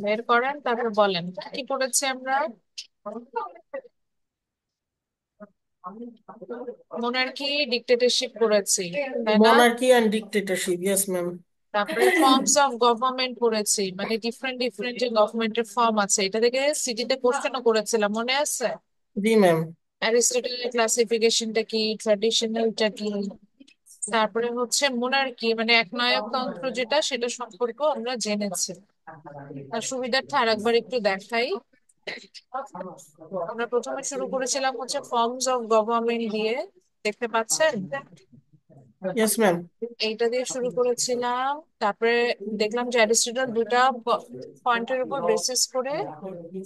বের করেন, তারপর বলেন কি পড়েছি আমরা। মোনার্কি ডিক্টেটরশিপ করেছি, তাই না? Monarchy and dictatorship, yes ma'am. তারপরে ফর্মস অফ গভর্নমেন্ট পড়েছি, মানে ডিফারেন্ট ডিফারেন্ট যে গভর্নমেন্টের ফর্ম আছে, এটা থেকে সিটিতে কোশ্চেনও করেছিলাম, মনে আছে? জি ম্যাম। অ্যারিস্টটলের ক্লাসিফিকেশনটা কি, ট্র্যাডিশনালটা কি, তারপরে হচ্ছে মোনার্কি মানে একনায়কতন্ত্র যেটা, সেটা সম্পর্কে আমরা জেনেছি। তার সুবিধার্থে আরেকবার একটু দেখাই। আমরা প্রথমে শুরু করেছিলাম হচ্ছে ফর্মস অফ গভর্নমেন্ট দিয়ে, দেখতে পাচ্ছেন? Yes ma'am. এইটা দিয়ে শুরু করেছিলাম। তারপরে দেখলাম যে অ্যারিস্টটল দুটা পয়েন্টের উপর বেসিস করে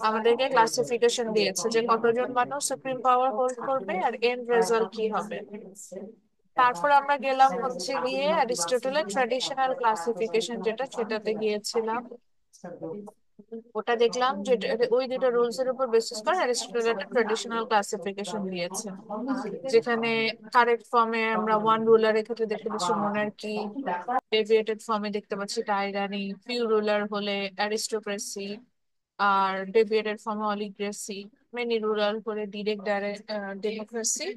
আমাদেরকে ক্লাসিফিকেশন দিয়েছে, যে কতজন মানুষ সুপ্রিম পাওয়ার হোল্ড করবে আর এন্ড রেজাল্ট কি হবে। তারপর আমরা গেলাম হচ্ছে গিয়ে অ্যারিস্টটলের ট্র্যাডিশনাল ক্লাসিফিকেশন যেটা, সেটাতে গিয়েছিলাম। ওটা দেখলাম যে ওই দুটো রুলস এর উপর বেসিস করে অ্যারিস্টটল একটা ট্র্যাডিশনাল ক্লাসিফিকেশন দিয়েছে, যেখানে কারেক্ট ফর্মে আমরা ওয়ান রুলার ক্ষেত্রে দেখতে পাচ্ছি মোনার্কি, ডেভিয়েটেড ফর্মে দেখতে পাচ্ছি টাইরানি, ফিউ রুলার হলে অ্যারিস্টোক্রেসি, আর ডেভিয়েটেড ফর্মে অলিগার্সি, মেনি রুলার হলে ডিরেক্ট ডেমোক্রেসি,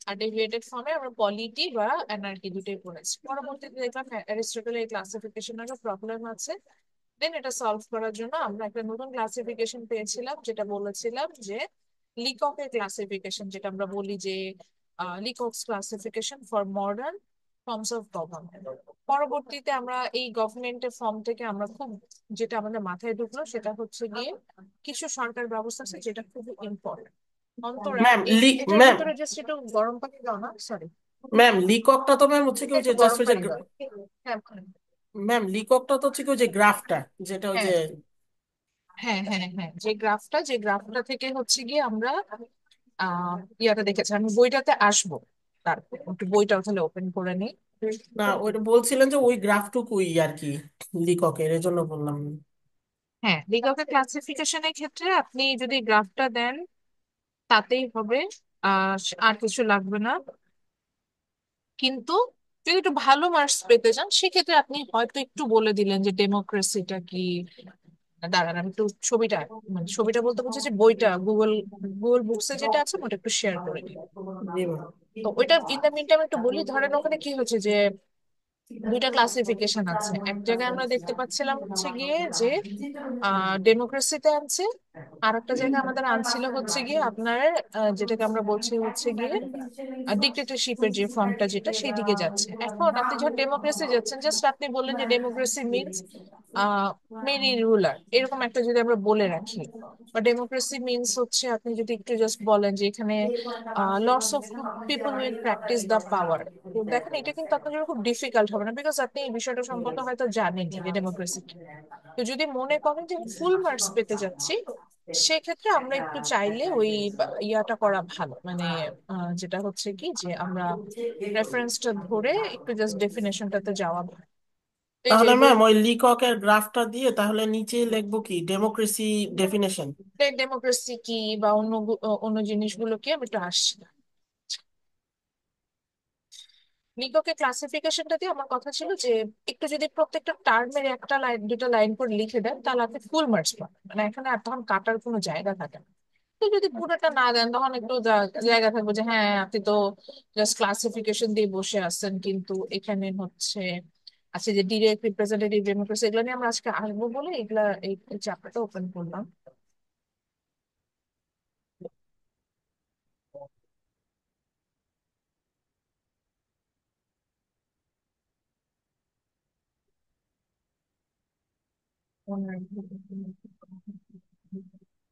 আর ডেভিয়েটেড ফর্মে আমরা পলিটি বা অ্যানার্কি দুটোই পড়েছি। পরবর্তীতে দেখলাম অ্যারিস্টটলের এই ক্লাসিফিকেশনেরও প্রবলেম আছে। দেন এটা সলভ করার জন্য আমরা একটা নতুন ক্লাসিফিকেশন পেয়েছিলাম, যেটা বলেছিলাম যে লিককের ক্লাসিফিকেশন, যেটা আমরা বলি যে Leacock's classification for modern forms of government. পরবর্তীতে আমরা এই গভর্নমেন্টের ফর্ম থেকে আমরা খুব, যেটা আমাদের মাথায় ঢুকলো সেটা হচ্ছে গিয়ে কিছু সরকার ব্যবস্থা আছে যেটা খুব ইম্পর্টেন্ট। অন্তরা ম্যাম এটার ম্যাম, ভিতরে জাস্ট একটু গরম পানি দাও না, সরি। ম্যাম লিককটা তো ম্যাম হচ্ছে কি ওই একটু যে জাস্ট গরম ওই যে পানি দাও। হ্যাঁ ম্যাম লিককটা তো হচ্ছে কি ওই যে গ্রাফটা, যেটা ওই যে। হ্যাঁ হ্যাঁ হ্যাঁ হ্যাঁ, যে গ্রাফটা থেকে হচ্ছে গিয়ে আমরা ইয়াটা দেখেছি। আমি বইটাতে আসবো, তারপর একটু বইটা তাহলে ওপেন করে নিই। না, ওইটা বলছিলেন যে ওই গ্রাফটুকুই আর কি লিককের, এজন্য বললাম। হ্যাঁ, লিগকের ক্লাসিফিকেশনের ক্ষেত্রে আপনি যদি গ্রাফটা দেন তাতেই হবে, আহ আর কিছু লাগবে না। কিন্তু যদি একটু ভালো মার্কস পেতে চান সেক্ষেত্রে আপনি হয়তো একটু বলে দিলেন যে ডেমোক্রেসিটা কি। দাঁড়ান আমি একটু ছবিটা, মানে ছবিটা বলতে বলছি যে বইটা গুগল গুগল বুকসে যেটা আছে ওটা একটু শেয়ার করে দিই। জি ম্যাম। তো ওইটা ইন দ্য মিন টাইম একটু বলি। ধরেন ওখানে কি হচ্ছে যে দুইটা ক্লাসিফিকেশন আছে। এক জায়গায় আমরা দেখতে পাচ্ছিলাম হচ্ছে গিয়ে যে ডেমোক্রেসিতে আনছে, আর একটা জায়গায় আমাদের আনছিল হচ্ছে গিয়ে আপনার যেটাকে আমরা বলছি হচ্ছে গিয়ে ডিক্টেটরশিপের যে ফর্মটা, যেটা সেই দিকে যাচ্ছে। এখন আপনি যখন ডেমোক্রেসি যাচ্ছেন, জাস্ট আপনি বললেন যে ডেমোক্রেসি মিনস মেনি রুলার, এরকম একটা যদি আমরা বলে রাখি, বা ডেমোক্রেসি মিনস হচ্ছে, আপনি যদি একটু জাস্ট বলেন যে এখানে lots of people will practice the power. তো দেখেন এটা কিন্তু আপনার জন্য খুব ডিফিকাল্ট হবে না, বিকজ আপনি এই বিষয়টা সম্পর্কে হয়তো জানেন যে ডেমোক্রেসি কি। তো যদি মনে করেন যে ফুল মার্কস পেতে যাচ্ছি, সেক্ষেত্রে আমরা একটু চাইলে ওই ইয়াটা করা ভালো, মানে যেটা হচ্ছে কি যে আমরা রেফারেন্সটা ধরে একটু জাস্ট ডেফিনেশনটাতে যাওয়া ভালো। এই যে তাহলে এই বই, ম্যাম ওই লিককের গ্রাফটা দিয়ে তাহলে নিচে লিখবো কি ডেমোক্রেসি ডেফিনেশন। ডেমোক্রেসি কি বা অন্য অন্য জিনিসগুলো কি, আমি একটু আসছি। লিগকের ক্লাসিফিকেশনটা দিয়ে আমার কথা ছিল যে একটু যদি প্রত্যেকটা টার্মের একটা লাইন দুটো লাইন করে লিখে দেন, তাহলে আপনি ফুল মার্কস পাবেন, মানে এখানে আর তখন কাটার কোনো জায়গা থাকে না। তো যদি পুরোটা না দেন তখন একটু জায়গা থাকবে যে হ্যাঁ আপনি তো জাস্ট ক্লাসিফিকেশন দিয়ে বসে আছেন, কিন্তু এখানে হচ্ছে আছে যে ডিরেক্ট রিপ্রেজেন্টেটিভ ডেমোক্রেসি, এগুলো নিয়ে আমরা আজকে আসবো বলে এগুলা এই চ্যাপ্টারটা ওপেন করলাম।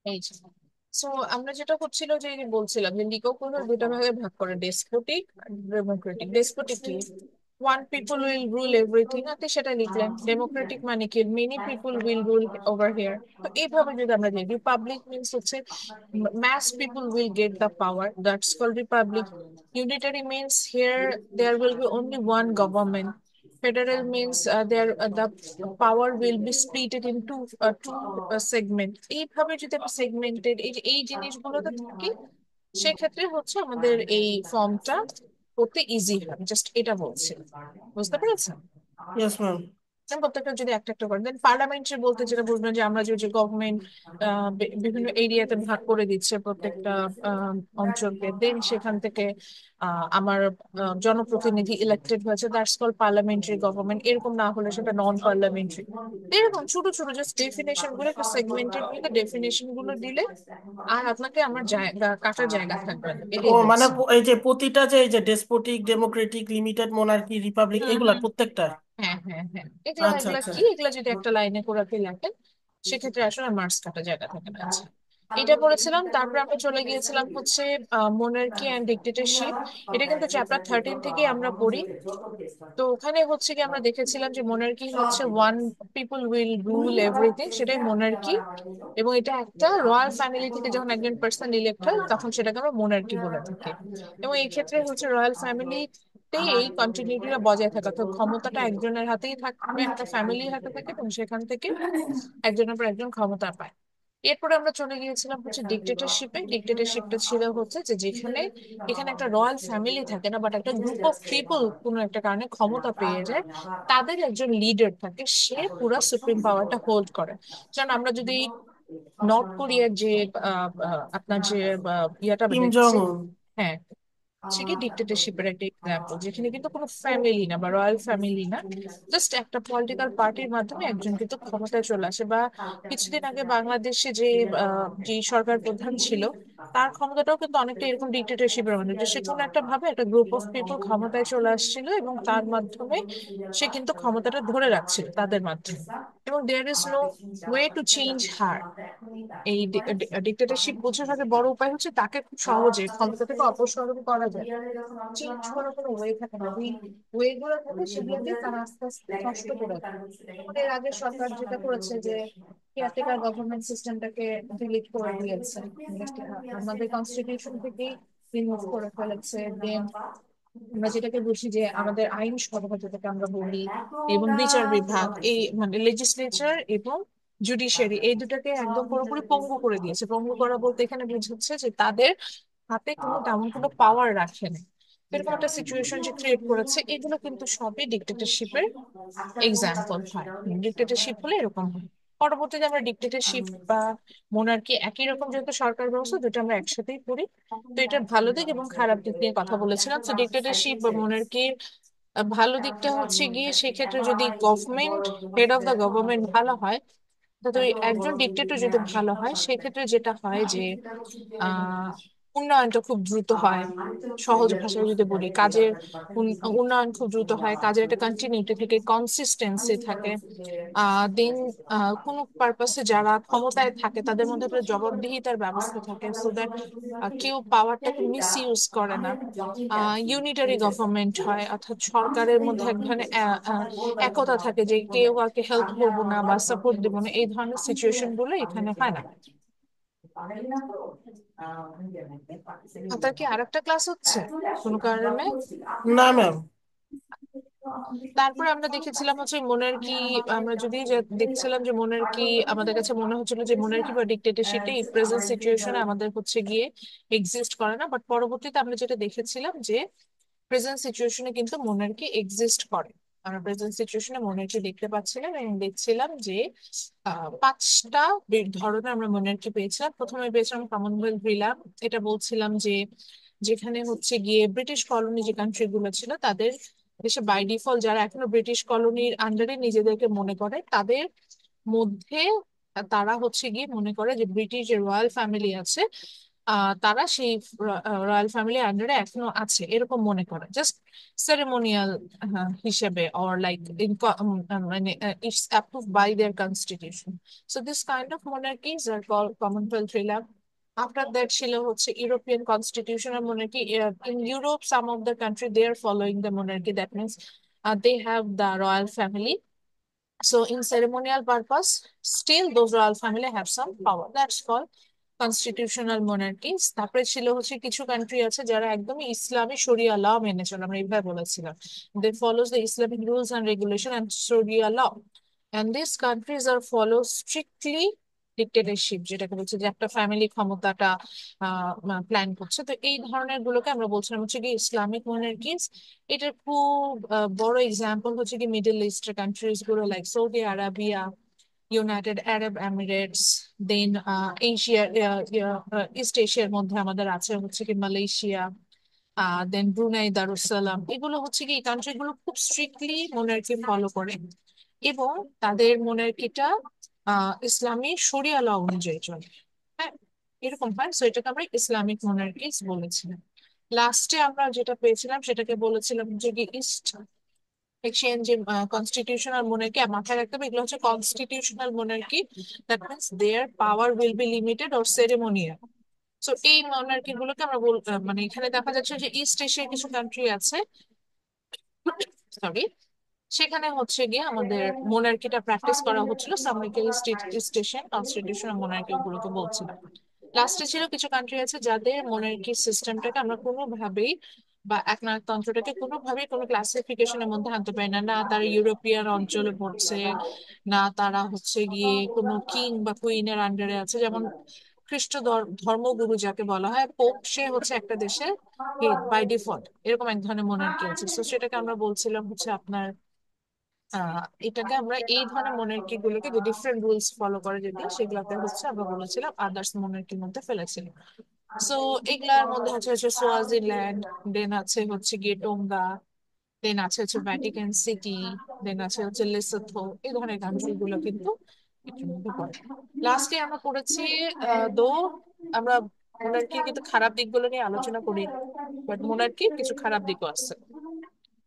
এই সো আমরা যেটা হচ্ছিল যে এই যে বলছিলাম যে লিগো কোনো দুটা ভাগে ভাগ করে, ডেসপোটিক আর ডেমোক্রেটিক। ডেসপোটিক কি, one people will rule everything, আপনি সেটা লিখলেন। ডেমোক্রেটিক মানে কি, many people will rule over here. তো এইভাবে যদি আমরা লিখি, রিপাবলিক মিনস হচ্ছে mass people will get the power, that's called republic. Unitary means here there will be only one government. Federal means there the power will be split into two segment। এইভাবে যদি আমরা segmented এই জিনিসগুলোতে থাকি, সেক্ষেত্রে হচ্ছে আমাদের এই ফর্মটা করতে ইজি হয়, জাস্ট এটা বলছি। বুঝতে পেরেছেন? Yes ma'am. প্রত্যেকটা যদি একটা একটা করে দেন, পার্লামেন্টারি বলতে যেটা বুঝবেন যে আমরা যে গভর্নমেন্ট বিভিন্ন এরিয়াতে ভাগ করে দিচ্ছে প্রত্যেকটা আহ, অঞ্চলকে, দেন সেখান থেকে আমার জনপ্রতিনিধি ইলেক্টেড হয়েছে, দ্যাটস কল পার্লামেন্টারি গভর্নমেন্ট। এরকম না হলে সেটা নন পার্লামেন্টারি। এরকম ছোট ছোট জাস্ট ডেফিনেশন গুলো একটু সেগমেন্টেড করে ডেফিনেশন গুলো দিলে আর আপনাকে আমার জায়গা কাটার জায়গা থাকবে না, ও এটাই মানে বলছি। এই যে প্রতিটা যে এই যে ডেসপোটিক, ডেমোক্রেটিক, লিমিটেড মোনার্কি, রিপাবলিক, হুম এগুলা হুম। প্রত্যেকটা। হ্যাঁ হ্যাঁ হ্যাঁ, এগুলা আচ্ছা এগুলা আচ্ছা। কি, এগুলা যদি একটা লাইনে করে আপনি লেখেন সেক্ষেত্রে আসলে মার্কস কাটা জায়গা থাকে না। আচ্ছা, এটা পড়েছিলাম। তারপরে আমরা চলে গিয়েছিলাম হচ্ছে মোনার্কি অ্যান্ড ডিক্টেটরশিপ। এটা কিন্তু চ্যাপ্টার 13 থেকে আমরা পড়ি। তো ওখানে হচ্ছে কি আমরা দেখেছিলাম যে মোনার্কি হচ্ছে one people will rule everything, সেটাই মোনার্কি। এবং এটা একটা রয়্যাল ফ্যামিলি থেকে যখন একজন পার্সন ইলেক্ট হয় তখন সেটাকে আমরা মোনার্কি বলে থাকি। এবং এই ক্ষেত্রে হচ্ছে রয়্যাল ফ্যামিলিতে এই কন্টিনিউটিটা বজায় থাকে, অর্থাৎ ক্ষমতাটা একজনের হাতেই থাকবে, একটা ফ্যামিলির হাতে থাকে, এবং সেখান থেকে একজনের পর একজন ক্ষমতা পায়। এরপরে আমরা চলে গিয়েছিলাম হচ্ছে ডিক্টেটরশিপে। ডিক্টেটরশিপটা ছিল হচ্ছে যে যেখানে এখানে একটা রয়্যাল ফ্যামিলি থাকে না, বাট একটা গ্রুপ অফ পিপল কোনো একটা কারণে ক্ষমতা পেয়ে যায়, তাদের একজন লিডার থাকে, সে পুরো সুপ্রিম পাওয়ারটা হোল্ড করে। যেমন আমরা যদি নর্থ কোরিয়ার যে আপনার যে ইয়াটা আমরা কিম জং দেখছি, উন। হ্যাঁ, হচ্ছে কি ডিক্টেটরশিপের একটা এক্সাম্পল, যেখানে কিন্তু কোনো ফ্যামিলি না বা রয়্যাল ফ্যামিলি না, জাস্ট একটা পলিটিক্যাল পার্টির মাধ্যমে একজন কিন্তু ক্ষমতায় চলে আসে। বা কিছুদিন আগে বাংলাদেশে যে সরকার প্রধান ছিল, তার ক্ষমতাটাও কিন্তু অনেকটা এরকম ডিক্টেটরশিপের মধ্যে, যে সে কোনো একটা ভাবে একটা গ্রুপ অফ পিপল ক্ষমতায় চলে আসছিল এবং তার মাধ্যমে সে কিন্তু ক্ষমতাটা ধরে রাখছিল তাদের মাধ্যমে, এবং there is no way to change her. এই ডিক্টেটরশিপ বোঝার আগে বড় উপায় হচ্ছে তাকে খুব সহজে ক্ষমতা থেকে অপসারণ করা যায়, চেঞ্জ করার কোনো ওয়ে থাকে না। ওই ওয়ে গুলো থাকে, সেগুলোকে তারা আস্তে আস্তে নষ্ট করে দেয়। যেমন এর আগে সরকার যেটা করেছে যে কেয়ারটেকার গভর্নমেন্ট সিস্টেমটাকে ডিলিট করে দিয়েছে, আমাদের কনস্টিটিউশন থেকেই রিমুভ করে ফেলেছে। দেন আমরা যেটাকে বুঝি যে আমাদের আইন সভা যেটাকে আমরা বলি, এবং বিচার বিভাগ, এই মানে লেজিসলেচার এবং জুডিশিয়ারি, এই দুটাকে একদম পুরোপুরি পঙ্গু করে দিয়েছে। পঙ্গু করা বলতে এখানে বোঝাচ্ছে যে তাদের হাতে কোনো তেমন কোনো পাওয়ার রাখে না, এরকম একটা সিচুয়েশন যে ক্রিয়েট করেছে। এগুলো কিন্তু সবই ডিক্টেটরশিপের এক্সাম্পল হয়। ডিক্টেটরশিপ হলে এরকম হয়। পরবর্তীতে আমরা ডিক্টেটরশিপ বা মোনার্কি একই রকম, যেহেতু সরকার ব্যবস্থা দুটো আমরা একসাথেই পড়ি, তো এটার ভালো দিক এবং খারাপ দিক নিয়ে কথা বলেছিলাম। তো ডিক্টেটরশিপ বা মোনার্কির ভালো দিকটা হচ্ছে গিয়ে সেক্ষেত্রে যদি government, head of the government ভালো হয়, তো ওই একজন ডিক্টেটর যদি ভালো হয় সেক্ষেত্রে যেটা হয় যে আহ উন্নয়নটা খুব দ্রুত হয়। সহজ ভাষায় যদি বলি, কাজের উন্নয়ন খুব দ্রুত হয়, কাজের একটা কন্টিনিউটি থেকে কনসিস্টেন্সি থাকে। দেন কোন পারপাসে যারা ক্ষমতায় থাকে তাদের মধ্যে একটা জবাবদিহিতার ব্যবস্থা থাকে, সো দ্যাট কেউ পাওয়ারটাকে মিস ইউজ করে না। ইউনিটারি গভর্নমেন্ট হয়, অর্থাৎ সরকারের মধ্যে এক ধরনের একতা থাকে, যে কেউ কাউকে হেল্প করবো না বা সাপোর্ট দেবো না, এই ধরনের সিচুয়েশন গুলো এখানে হয় না। আপনার কি আরেকটা ক্লাস হচ্ছে কোনো কারণে? না ম্যাম। তারপরে আমরা দেখেছিলাম হচ্ছে মোনার্কি। আমরা যদি দেখছিলাম যে মোনার্কি, আমাদের কাছে মনে হচ্ছিল যে মোনার্কি বা ডিক্টেটরশিপটা এই প্রেজেন্ট সিচুয়েশনে আমাদের হচ্ছে গিয়ে এক্সিস্ট করে না, বাট পরবর্তীতে আমরা যেটা দেখেছিলাম যে প্রেজেন্ট সিচুয়েশনে কিন্তু মোনার্কি এক্সিস্ট করে। আমরা প্রেজেন্ট সিচুয়েশনে মোনার্কি দেখতে পাচ্ছিলাম এবং দেখছিলাম যে পাঁচটা ধরনের আমরা মোনার্কি পেয়েছিলাম। প্রথমে পেয়েছিলাম কমনওয়েলথ রিলাম। এটা বলছিলাম যে যেখানে হচ্ছে গিয়ে ব্রিটিশ কলোনি যে কান্ট্রি গুলো ছিল তাদের দেশে বাই ডিফল্ট যারা এখনো ব্রিটিশ কলোনির আন্ডারে নিজেদেরকে মনে করে, তাদের মধ্যে তারা হচ্ছে গিয়ে মনে করে যে ব্রিটিশ যে রয়্যাল ফ্যামিলি আছে, তারা সেই রয়্যাল ফ্যামিলির আন্ডারে এখনো আছে এরকম মনে করে, জাস্ট সেরেমোনিয়াল হিসেবে, অর লাইক মানে it's approved by their constitution. So this kind of monarchies are call commonwealth realm. After that ছিল হচ্ছে European constitutional monarchy. In Europe, some of the country they are following the monarchy. That means they have the royal family. So in ceremonial purpose, still those royal family have some power. That's called constitutional monarchies. তারপরে ছিল হচ্ছে কিছু country আছে যারা একদমই ইসলামী শরিয়া ল মেনে চলে, আমরা এইভাবে বলেছিলাম। They follows the Islamic rules and regulation and Sharia law. And these countries are followed strictly dictatorship যেটাকে বলছে, যে একটা ফ্যামিলি ক্ষমতাটা প্ল্যান করছে। তো এই ধরনের গুলোকে আমরা বলছিলাম হচ্ছে কি ইসলামিক মনার্কিস। এটার খুব বড় এক্সাম্পল হচ্ছে কি মিডল ইস্টের কান্ট্রিজ গুলো, like Saudi Arabia, United Arab Emirates, then এশিয়ার, ইস্ট এশিয়ার মধ্যে আমাদের আছে হচ্ছে কি মালয়েশিয়া, দেন ব্রুনাই দারুসালাম। এগুলো হচ্ছে কি এই কান্ট্রি গুলো খুব স্ট্রিক্টলি মোনার্কি ফলো করে, এবং তাদের মোনার্কিটা ইসলামী শরিয়া ল অনুযায়ী চলে। হ্যাঁ, এরকম হয়। সো এটাকে আমরা ইসলামিক মোনার্কিস বলেছিলাম। লাস্টে আমরা যেটা পেয়েছিলাম সেটাকে বলেছিলাম যে কি ইস্ট এশিয়ান যে কনস্টিটিউশনাল মোনার্কি। মাথায় রাখতে হবে এগুলো হচ্ছে constitutional monarchy, that means their power will be limited or ceremonial. So এই মনার্কি গুলোকে আমরা মানে এখানে দেখা যাচ্ছে যে ইস্ট এশিয়ার কিছু কান্ট্রি আছে, সরি, সেখানে হচ্ছে গিয়ে আমাদের মোনার্কিটা প্র্যাকটিস করা হচ্ছিল। সামরিকের স্টেশন কনস্টিটিউশনাল মোনার্কি গুলোকে বলছিলাম। লাস্টে ছিল কিছু কান্ট্রি আছে যাদের মোনার্কি সিস্টেমটাকে আমরা কোনোভাবেই, বা একনায়কতন্ত্রটাকে কোনোভাবেই কোনো ক্লাসিফিকেশনের মধ্যে আনতে পারি না। না তারা ইউরোপিয়ান অঞ্চলে পড়ছে, না তারা হচ্ছে গিয়ে কোনো কিং বা কুইনের আন্ডারে আছে। যেমন খ্রিস্ট ধর্মগুরু যাকে বলা হয়, পোপ, সে হচ্ছে একটা দেশের হেড বাই ডিফল্ট, এরকম এক ধরনের মোনার্কি আছে। তো সেটাকে আমরা বলছিলাম হচ্ছে আপনার এটাকে আমরা এই ধরনের মনার্কি গুলোকে, যে ডিফারেন্ট রুলস ফলো করে যদি, সেগুলোকে হচ্ছে আমরা বলেছিলাম আদার্স মনার্কির মধ্যে ফেলেছিলাম। সো এগুলার মধ্যে হচ্ছে সোয়াজিল্যান্ড, দেন আছে হচ্ছে গিয়ে টোঙ্গা, দেন আছে হচ্ছে ভ্যাটিকান সিটি, দেন আছে হচ্ছে লেসোথো। এই ধরনের কান্ট্রি গুলো কিন্তু এটার মধ্যে পড়ে। লাস্টে আমরা পড়েছি দো আমরা মোনার্কির কিন্তু খারাপ দিকগুলো নিয়ে আলোচনা করি, বাট মোনার্কির কিছু খারাপ দিকও আছে।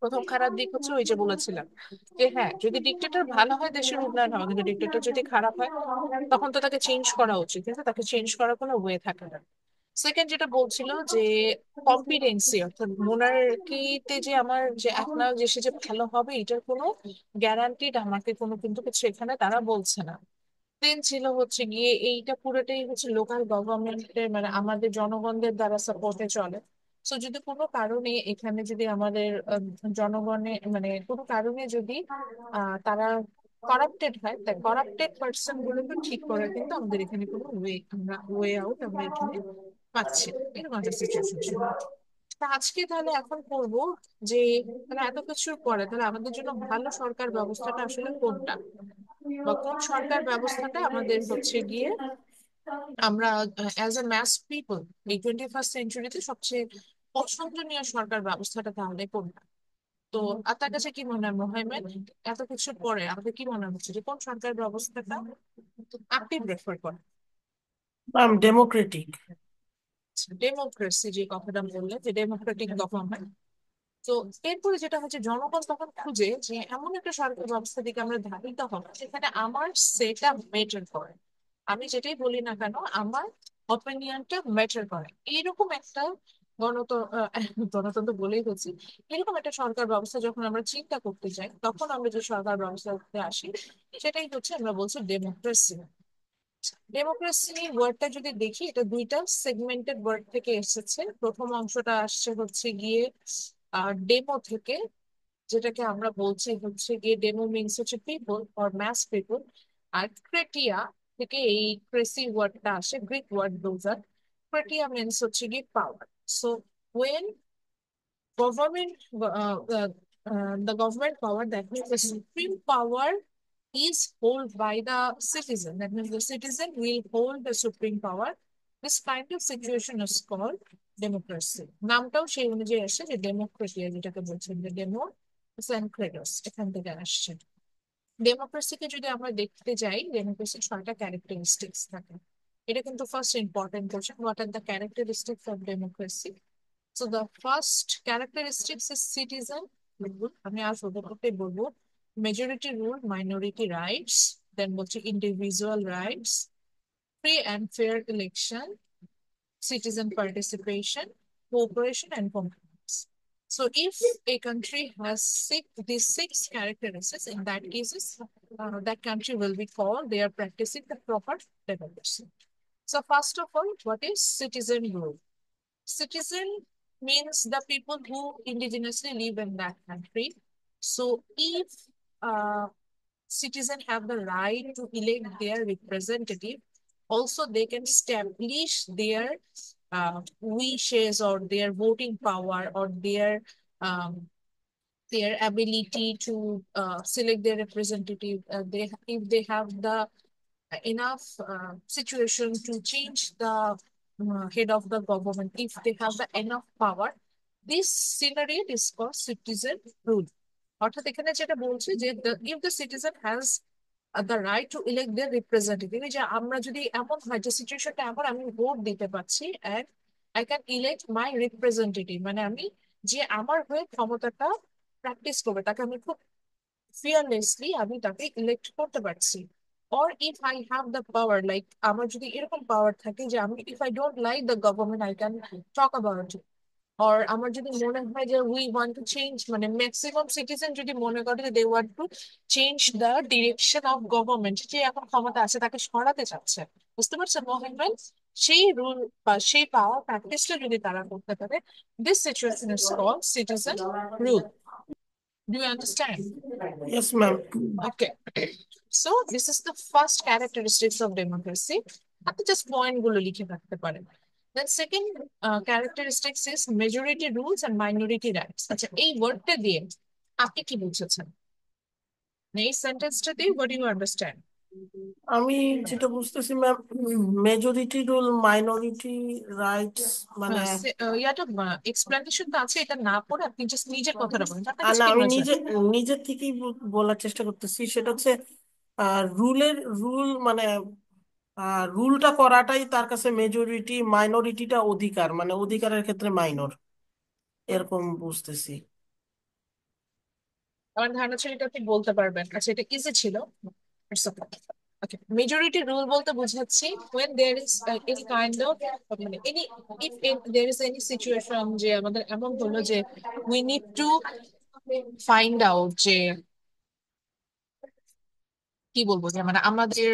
প্রথম খারাপ দিক হচ্ছে ওই যে বলেছিলাম যে হ্যাঁ, যদি ডিক্টেটর ভালো হয় দেশের উন্নয়ন হবে, কিন্তু ডিক্টেটর যদি খারাপ হয় তখন তো তাকে চেঞ্জ করা উচিত, কিন্তু তাকে চেঞ্জ করার কোনো ওয়ে থাকে না। সেকেন্ড যেটা বলছিল যে কম্পিটেন্সি, অর্থাৎ মোনার্কিতে যে আমার যে একটা যে সে যে ভালো হবে এটার কোনো গ্যারান্টিড আমাকে কোনো কিন্তু কিছু এখানে তারা বলছে না। দেন ছিল হচ্ছে গিয়ে এইটা পুরোটাই হচ্ছে লোকাল গভর্নমেন্টের, মানে আমাদের জনগণদের দ্বারা সাপোর্টে চলে। তো যদি কোনো কারণে এখানে যদি আমাদের জনগণে মানে কোনো কারণে যদি তারা করাপ্টেড হয়, তাই করাপ্টেড পার্সন গুলোকে ঠিক করার কিন্তু আমাদের এখানে কোনো ওয়ে আউট আমরা এখানে পাচ্ছি না। এরকম একটা সিচুয়েশন ছিল। তা আজকে তাহলে এখন করবো যে, মানে এত কিছুর পরে তাহলে আমাদের জন্য ভালো সরকার ব্যবস্থাটা আসলে কোনটা, বা কোন সরকার ব্যবস্থাটা আমাদের হচ্ছে গিয়ে আমরা অ্যাজ এ ম্যাস পিপল এই 21st সেঞ্চুরিতে সবচেয়ে পছন্দনীয় সরকার ব্যবস্থাটা তাহলে কোনটা? তো আপনার কাছে কি মনে হয় মোহাম্মদ, এত কিছুর পরে আমাদের কি মনে হচ্ছে যে কোন সরকার ব্যবস্থাটা আপনি প্রেফার করেন? ডেমোক্রেটিক। ডেমোক্রেসি যে কথাটা বললেন, যে ডেমোক্রেটিক গভর্নমেন্ট। তো এরপরে যেটা হচ্ছে জনগণ তখন খুঁজে যে এমন একটা সরকার ব্যবস্থা দিকে আমরা ধাবিত হব যেখানে আমার সেটা ম্যাটার করে। আমি যেটাই বলি না কেন আমার অপিনিয়নটা ম্যাটার করে, এইরকম একটা গণতন্ত্র বলেই হচ্ছে, এরকম একটা সরকার ব্যবস্থা যখন আমরা চিন্তা করতে যাই তখন আমরা যে সরকার ব্যবস্থাতে আসি সেটাই হচ্ছে আমরা বলছি ডেমোক্রেসি। ডেমোক্রেসি ওয়ার্ডটা যদি দেখি, এটা দুইটা সেগমেন্টেড ওয়ার্ড থেকে এসেছে। প্রথম অংশটা আসছে হচ্ছে গিয়ে ডেমো থেকে, যেটাকে আমরা বলছি হচ্ছে গিয়ে ডেমো মিনস হচ্ছে পিপল অর ম্যাস পিপল। আর ক্রেটিয়া থেকে এই ক্রেসি ওয়ার্ডটা আসে, গ্রিক ওয়ার্ড দোজ। ক্রেটিয়া মিনস হচ্ছে গিয়ে power. So when government the government power, that means the supreme power is held by the citizen, that means the citizen will hold the supreme power. This kind of situation is called democracy. নামটাও সেই অনুযায়ী আসছে, যে ডেমোক্রেটিয়া যেটাকে বলছেন, যে demo crates এখান থেকে আসছে। ডেমোক্রেসিকে যদি আমরা দেখতে যাই, ডেমোক্রেসির 6টা ক্যারেক্টারিস্টিক্স থাকে। এটা কিন্তু first important question, what are the characteristics of democracy? So the first characteristics is citizen rule. আমি আর ছোট করতে বলবো majority rule, minority rights, then বলছি individual rights, free and fair election, citizen participation, cooperation and compromise. So if a country has these six characteristics, in that cases, that country will be called they are practicing the proper democracy. So first of all, what is citizen rule? Citizen means the people who indigenously live in that country. So if citizens have the right to elect their representative, Also they can establish their wishes or their voting power or um, their ability to select their representative. They if they have the enough situation to change the head of the government, if they have the enough power, this scenario is called citizen rule. অর্থাৎ এখানে যেটা বলছে যে if the citizen has the right to elect their representative, এই যে আমরা যদি এমন হয় যে সিচুয়েশনটা এমন আমি ভোট দিতে পারছি and I can elect my representative, মানে আমি যে আমার হয়ে ক্ষমতাটা প্র্যাকটিস করবে তাকে আমি খুব ফিয়ারলেসলি আমি তাকে ইলেক্ট করতে পারছি। or if I have the power, like আমার যদি এরকম পাওয়ার থাকে যে আমি if I don't like the government I can talk about it, or আমার যদি মনে হয় যে we want to change, মানে ম্যাক্সিমাম সিটিজেন যদি মনে করে যে they want to change the direction of government, যে এখন ক্ষমতা আছে তাকে সরাতে চাচ্ছে, বুঝতে পারছেন মোহাম্মদ, সেই রুল বা সেই পাওয়ার প্র্যাকটিসটা যদি তারা করতে পারে, this situation is called citizen rule. Do you understand? Yes, ma'am. Okay. So this is the first characteristics of democracy. আপনি জাস্ট পয়েন্ট গুলো লিখে রাখতে পারেন। Then second characteristics is majority rules and minority rights. আচ্ছা এই ওয়ার্ডটা দিয়ে আপনি কি বুঝেছেন? এই সেন্টেন্সটা দিয়ে what do you understand? আমি যেটা বুঝতেছি ma'am, majority rule, minority rights, মানে ইয়াটা এক্সপ্লেনেশন তো আছে, এটা না পড়ে আপনি জাস্ট নিজের কথাটা বলেন, আপনার আর কাছে না, কি আমি মনে হয়? নিজের থেকেই বলার চেষ্টা করতেছি। সেটা হচ্ছে রুল মানে রুলটা করাটাই তার কাছে মেজরিটি, মাইনরিটিটা অধিকার, মানে অধিকারের ক্ষেত্রে মাইনর, এরকম বুঝতেছি। আমার ধারণা ছিল এটা আপনি বলতে পারবেন। আচ্ছা এটা ইজি ছিল। It's okay. Okay. Majority rule বলতে বোঝাচ্ছি when there is any kind of মানে any there is any situation যে আমাদের এমন হলো যে we need to find out যে কি বলবো, যে মানে আমাদের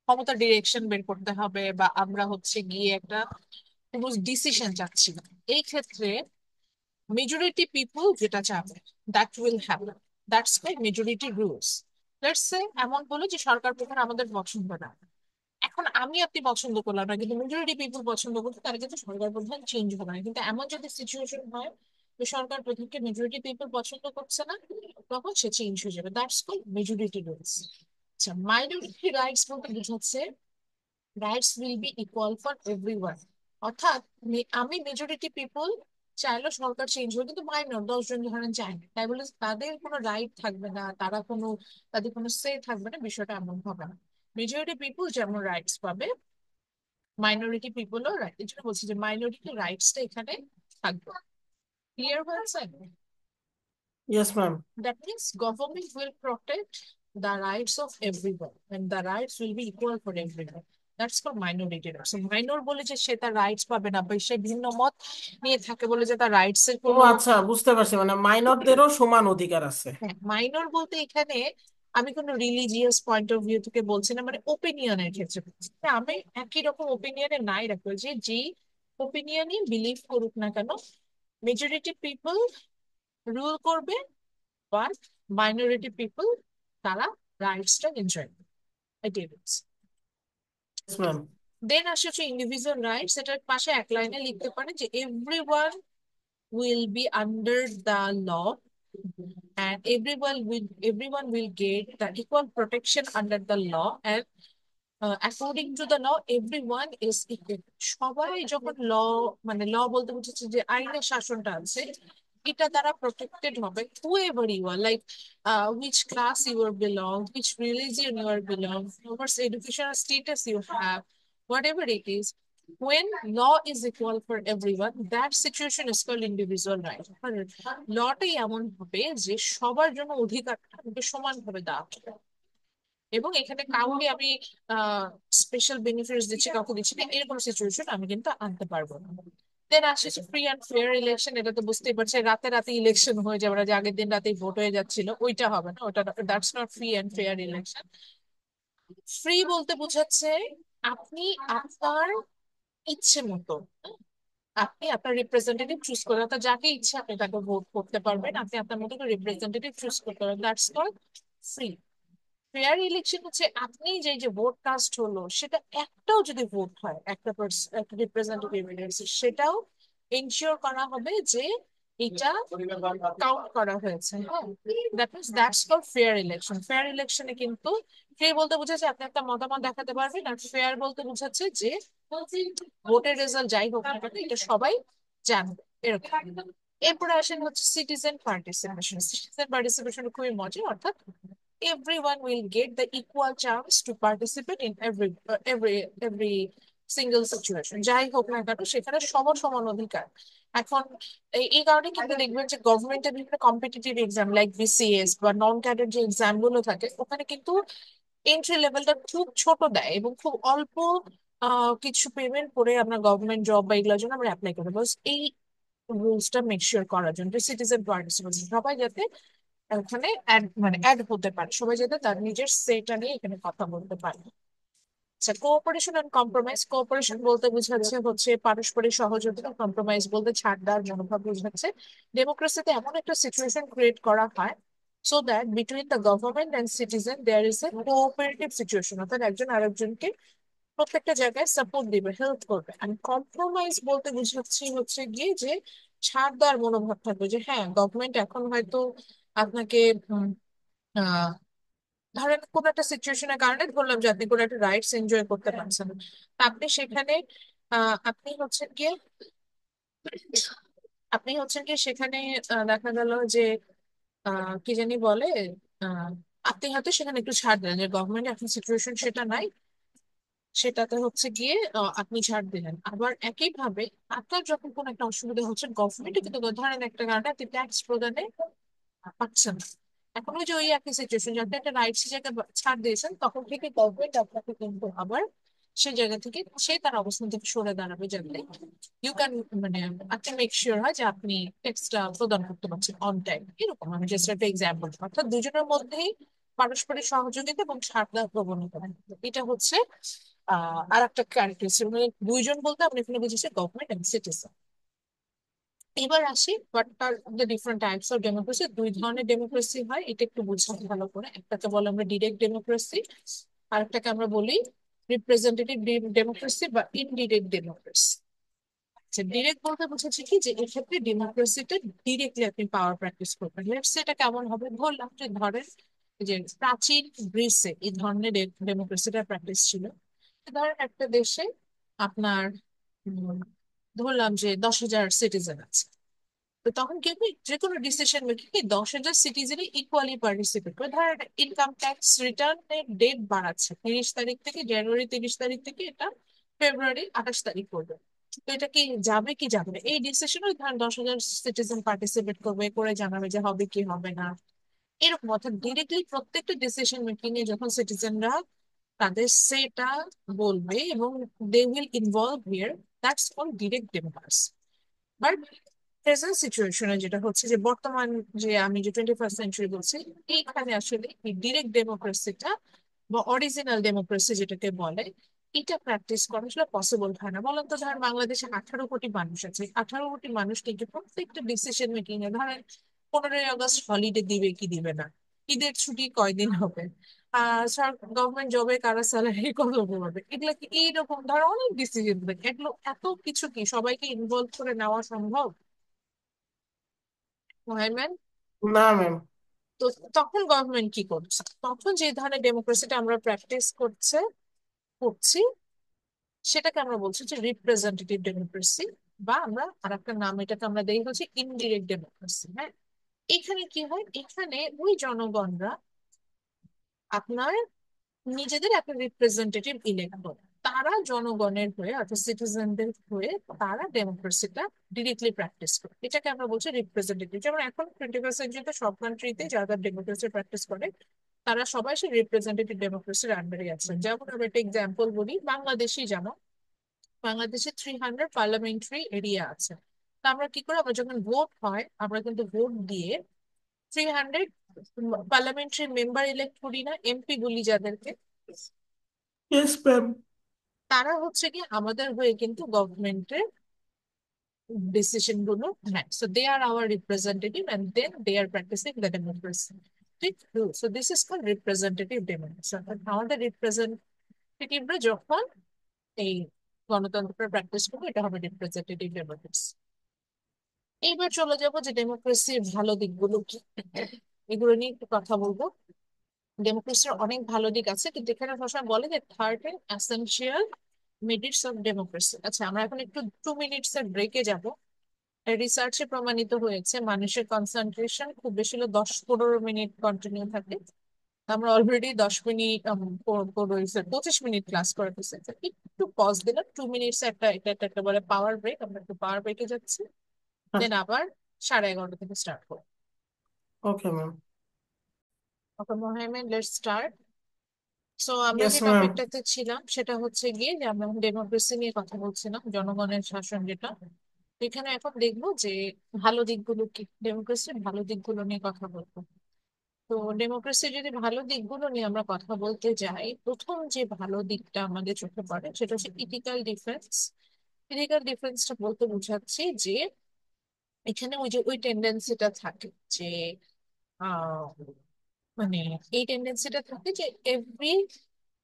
ক্ষমতা ডিরেকশন বের করতে হবে বা আমরা হচ্ছে গিয়ে একটা কোনো ডিসিশন চাচ্ছি, এই ক্ষেত্রে মেজরিটি পিপল যেটা চাবে that will happen, that's called majority rules. Let's say এমন হলো যে সরকার প্রধান আমাদের পছন্দ না, এখন আমি আপনি পছন্দ করলাম না কিন্তু মেজরিটি পিপল পছন্দ করতে, তাহলে কিন্তু সরকার প্রধান চেঞ্জ হবে না। কিন্তু এমন যদি সিচুয়েশন হয় যে সরকার প্রধানকে মেজরিটি পিপল পছন্দ করছে না, তখন সে চেঞ্জ হয়ে যাবে, দ্যাটস কল্ড মেজরিটি রুলস। আচ্ছা মাইনরিটি রাইটস বলতে বোঝাচ্ছে rights will be equal for everyone. অর্থাৎ আমি মেজরিটি পিপল চাইলেও সরকার চেঞ্জ হবে, কিন্তু মাইনর 10 জন ধরেন চায় না, তাই বলে তাদের কোনো রাইট থাকবে না, তাদের কোনো সে থাকবে না, বিষয়টা এমন হবে না। মেজরিটি পিপল যেমন রাইটস পাবে, মাইনরিটি পিপলও রাইট, এই জন্য বলছি যে মাইনরিটি রাইটসটা এখানে থাকবে। ক্লিয়ার হয়েছে? Yes ma'am. That means government will protect the rights of everyone and the rights will be equal for everyone. That's called minority rights. So minor বলে যে সে তার রাইটস পাবে না বা সে ভিন্ন মত নিয়ে থাকে বলে যে তার রাইটস এর ও কোনো, আচ্ছা, বুঝতে পারছি, মানে মাইনরদেরও সমান অধিকার আছে। হ্যাঁ মাইনর বলতে এখানে আমি কোনো রিলিজিয়াস পয়েন্ট অফ ভিউ থেকে বলছি না, মানে ওপিনিয়নের ক্ষেত্রে বলছি। হ্যাঁ, আমি একই রকম ওপিনিয়নে নাই রাখবো, যে যেই ওপিনিয়নই বিলিভ করুক না কেন মেজরিটি পিপল রুল করবে, বাট মাইনরিটি পিপল তারা রাইটসটা এনজয় করবে, এটাই বলছি। Yes ma'am. দেন আসে হচ্ছে ইন্ডিভিজুয়াল রাইটস, এটার পাশে এক লাইনে লিখতে পারে যে everyone will be under the law and everyone will get the equal protection under the law and according to the law everyone is equal। সবাই যখন ল মানে ল বলতে বুঝেছে যে আইনের শাসনটা আছে, এটা তারা প্রোটেক্টেড হবে whoever you are, like which class you are belong, which religion you are belong, what educational status you have, whatever it is, when law is equal for everyone that situation is called individual right। লটাই এমন হবে যে সবার জন্য অধিকারটা সমানভাবে দেওয়া হবে এবং এখানে কাউকে আমি স্পেশাল বেনিফিটস দিচ্ছি কাউকে দিচ্ছি না এরকম সিচুয়েশন আমি কিন্তু আনতে পারবো না। দেন আসছে ফ্রি অ্যান্ড ফেয়ার ইলেকশন, এটা তো বুঝতেই পারছি রাতে রাতে ইলেকশন হয়ে যাবে, যে আগের দিন রাতেই ভোট হয়ে যাচ্ছিল, ওইটা হবে না, ওটা that's not free and fair election. Free বলতে বোঝাচ্ছে আপনি আপনার ইচ্ছে মতো আপনি আপনার রিপ্রেজেন্টেটিভ চুজ করেন, অর্থাৎ যাকে ইচ্ছে আপনি তাকে ভোট করতে পারবেন, আপনি আপনার মতো করে রিপ্রেজেন্টেটিভ চুজ করতে পারবেন, that's called free. Fair election হচ্ছে আপনি যে যে ভোট কাস্ট হলো সেটা একটাও যদি ভোট হয় একটা একটা রিপ্রেজেন্টেটিভ সেটাও এনশিওর করা হবে যে এটা কাউন্ট করা হয়েছে। হ্যাঁ, that means that's called fair election. Fair ইলেকশনে কিন্তু ফ্রি বলতে বোঝাচ্ছে আপনি একটা মতামত দেখাতে পারবেন, আর ফেয়ার বলতে বোঝাচ্ছে যে ভোটের রেজাল্ট যাই হোক না কেন এটা সবাই জানবে, এরকম। এরপরে আসেন হচ্ছে সিটিজেন পার্টিসিপেশন। সিটিজেন পার্টিসিপেশন খুবই মজা, অর্থাৎ everyone will get the equal chance to participate in every single situation, যাই হোক না কেন সেখানে সবার সমান অধিকার। এখন এই কারণে কিন্তু দেখবেন যে গভর্নমেন্টের বিভিন্ন কম্পিটিটিভ এক্সাম লাইক বিসিএস বা নন ক্যাডার যে এক্সাম গুলো থাকে ওখানে কিন্তু এন্ট্রি লেভেলটা খুব ছোট দেয় এবং খুব অল্প কিছু পেমেন্ট করে আমরা গভর্নমেন্ট জব বা এগুলোর জন্য আমরা অ্যাপ্লাই করি। বাস এই রুলসটা মেক শিওর করার জন্য সিটিজেন পার্টিসিপেশন, সবাই যাতে ওখানে মানে অ্যাড হতে পারে, সবাই যাতে তার নিজের সেটা নিয়ে এখানে কথা বলতে পারে। আচ্ছা, কোঅপারেশন এন্ড কম্প্রোমাইজ। কোঅপারেশন বলতে বোঝাচ্ছে হচ্ছে পারস্পরিক সহযোগিতা, কম্প্রোমাইজ বলতে ছাড় দেওয়ার মনোভাব বোঝাচ্ছে। ডেমোক্রেসিতে এমন একটা সিচুয়েশন ক্রিয়েট করা হয় so that between the government and citizen there is a cooperative situation, অর্থাৎ একজন আরেকজনকে প্রত্যেকটা জায়গায় সাপোর্ট দিবে, হেল্প করবে। আর কম্প্রোমাইজ বলতে বুঝাচ্ছি হচ্ছে গিয়ে যে ছাড় দেওয়ার মনোভাব থাকবে, যে হ্যাঁ গভর্নমেন্ট এখন হয়তো আপনাকে আহ ধরেন কোন একটা সিচুয়েশনের কারণে ধরলাম যে আপনি কোনো একটা রাইটস এনজয় করতে পারছেন না। তা আপনি সেখানে আপনি হচ্ছেন গিয়ে সেখানে দেখা গেল যে কি জানি বলে, আহ আপনি হয়তো সেখানে একটু ছাড় দেন, যে গভর্নমেন্ট এখন সিচুয়েশন সেটা নাই, সেটাতে হচ্ছে গিয়ে আপনি ছাড় দিলেন। আবার একইভাবে আপনার যখন কোনো একটা অসুবিধা হচ্ছে গভর্নমেন্ট কিন্তু ধরেন একটা কারণে আপনি ট্যাক্স প্রদানে পাচ্ছেন না, এখন ওই যে ওই একই সিচুয়েশন, আপনি একটা রাইটস জায়গা ছাড় দিয়েছেন তখন থেকে গভর্নমেন্ট আপনাকে কিন্তু আবার সেই জায়গা থেকে সে তার অবস্থান থেকে সরে দাঁড়াবে, যাতে ইউ ক্যান মানে আপনি মেক শিওর হয় যে আপনি ট্যাক্সটা প্রদান করতে পারছেন অন টাইম। এরকম আমি জাস্ট একটা এক্সাম্পল, অর্থাৎ দুজনের মধ্যেই পারস্পরিক সহযোগিতা এবং ছাড় দেওয়ার প্রবণতা। এটা হচ্ছে আর একটা ক্যারেক্টারিস্টিক, মানে দুইজন বলতে আপনি এখানে বুঝেছি গভর্নমেন্ট এন্ড সিটিজেন। এবার আসি what are the different types of democracy. দুই ধরনের ডেমোক্রেসি হয়, এটা একটু বুঝতে ভালো করে। একটাকে বলে আমরা ডিরেক্ট ডেমোক্রেসি, আর একটাকে আমরা বলি রিপ্রেজেন্টেটিভ ডেমোক্রেসি বা ইনডিরেক্ট ডেমোক্রেসি। আচ্ছা, ডিরেক্ট বলতে বুঝেছি কি যে এক্ষেত্রে ডেমোক্রেসিতে ডিরেক্টলি আপনি পাওয়ার প্র্যাকটিস করবেন। লেটস সে এটা কেমন হবে, ধরলাম যে ধরেন যে প্রাচীন গ্রিসে এই ধরনের ডেমোক্রেসিটা প্র্যাকটিস ছিল। ধরেন একটা দেশে আপনার উম, ধরলাম যে 10,000 সিটিজেন আছে, তো তখন কি হবে, যে কোনো ডিসিশন মেকিং এ 10,000 সিটিজেনই ইকুয়ালি পার্টিসিপেট করে। ধরেন ইনকাম ট্যাক্স রিটার্নের ডেট বাড়াচ্ছে 30 তারিখ থেকে, জানুয়ারি 30 তারিখ থেকে এটা ফেব্রুয়ারি 28 তারিখ করবে, তো এটা কি যাবে কি যাবে না, এই ডিসিশন ওই ধরেন 10,000 সিটিজেন পার্টিসিপেট করবে, করে জানাবে যে হবে কি হবে না। এরকম অর্থাৎ ডিরেক্টলি প্রত্যেকটা ডিসিশন মেকিং এ যখন সিটিজেনরা তাদের সেটা বলবে এবং they will involve here, that's called direct democracy. But present সিচুয়েশনে যেটা হচ্ছে যে বর্তমান, যে আমি যে 21st সেঞ্চুরি বলছি, এইখানে আসলে এই ডিরেক্ট ডেমোক্রেসিটা বা অরিজিনাল ডেমোক্রেসি যেটাকে বলে এটা প্র্যাকটিস করা আসলে পসিবল হয় না। বলেন তো, ধর বাংলাদেশে 18 কোটি মানুষ আছে, 18 কোটি মানুষ কিন্তু প্রত্যেকটা ডিসিশন মেকিং এ ধরেন 15ই আগস্ট হলিডে দিবে কি দিবে না, ঈদের ছুটি কয়দিন হবে, গভর্নমেন্ট জবে কারা স্যালারি কত পাবে, এগুলা কি এইরকম ধরো অনেক ডিসিশন থাকে, এগুলো এত কিছু কি সবাইকে ইনভলভ করে নেওয়া সম্ভব? ম্যাম, না ম্যাম। তো তখন গভর্নমেন্ট কি করছে, তখন যে ধরনের ডেমোক্রেসিটা আমরা প্র্যাকটিস করছি সেটাকে আমরা বলছি যে রিপ্রেজেন্টেটিভ ডেমোক্রেসি, বা আমরা আর একটা নাম এটাকে আমরা দেই হচ্ছে ইনডিরেক্ট ডেমোক্রেসি। হ্যাঁ, এখানে কি হয়, এখানে ওই জনগণরা আপনার নিজেদের একটা রিপ্রেজেন্টেটিভ ইলেক্ট করে, তারা জনগণের হয়ে অর্থাৎ সিটিজেনদের হয়ে তারা ডেমোক্রেসিটা ডিরেক্টলি প্র্যাকটিস করে, এটাকে আমরা বলছি রিপ্রেজেন্টেটিভ। যেমন এখন 21st সেঞ্চুরিতে সব কান্ট্রিতে যারা ডেমোক্রেসি প্র্যাকটিস করে তারা সবাই সেই রিপ্রেজেন্টেটিভ ডেমোক্রেসির আন্ডারে আছেন। যেমন আমি একটা এক্সাম্পল বলি, বাংলাদেশই যেমন, বাংলাদেশে 300 পার্লামেন্টারি এরিয়া আছে। তা আমরা কি করি, আমরা যখন ভোট হয় আমরা কিন্তু ভোট দিয়ে 300 পার্লামেন্টারি মেম্বার ইলেক্ট করি না, এমপি বলি যাদেরকে, ইয়েস ম্যাম। তারা হচ্ছে কি আমাদের হয়ে কিন্তু গভর্নমেন্টের ডিসিশন গুলো নেয়। So they are our representative and then they are practising the democracy. Democratic rule. So this is called representative democracy. অর্থাৎ আমাদের রিপ্রেজেন্টেটিভরা যখন এই গণতন্ত্র প্র্যাকটিস করবো, এটা হবে রিপ্রেজেন্টেটিভ ডেমোক্রেসি। এইবার চলে যাবো যে ডেমোক্রেসির ভালো দিকগুলো কি, এগুলো নিয়ে একটু কথা বলবো। ডেমোক্রেসির অনেক ভালো দিক আছে, কিন্তু এখানে সবসময় বলে যে 13 এসেনশিয়াল মেরিটস অফ ডেমোক্রেসি। আচ্ছা, আমরা এখন একটু 2 মিনিটস এর ব্রেকে যাব। রিসার্চে প্রমাণিত হয়েছে মানুষের কনসেন্ট্রেশন খুব বেশি হলে 10-15 মিনিট কন্টিনিউ থাকে। আমরা অলরেডি 10 মিনিট 25 মিনিট ক্লাস করে ফেলছি। তো একটু পজ দিলাম 2 মিনিটস, একটা এটা একটা একেবারে পাওয়ার ব্রেক, আমরা একটু পাওয়ার ব্রেকে যাচ্ছি। দেন আবার 11:30 থেকে স্টার্ট করবো। Okay ma'am. Okay Mohammad, let's start. So আমরা ইয়েস যে ম্যাম। টপিকটাতে ছিলাম সেটা হচ্ছে গিয়ে যে আমরা ডেমোক্রেসি নিয়ে কথা বলছিলাম, জনগণের শাসন যেটা। এখানে এখন দেখবো যে ভালো দিকগুলো কি, ডেমোক্রেসির ভালো দিকগুলো নিয়ে কথা বলবো। তো ডেমোক্রেসির যদি ভালো দিকগুলো নিয়ে আমরা কথা বলতে যাই, প্রথম যে ভালো দিকটা আমাদের চোখে পড়ে সেটা হচ্ছে ইথিক্যাল ডিফেন্স। ইথিক্যাল ডিফেন্সটা বলতে বোঝাচ্ছি যে এখানে ওই টেন্ডেন্সিটা থাকে যে আহ মানে এই টেন্ডেন্সিটা থাকে যে every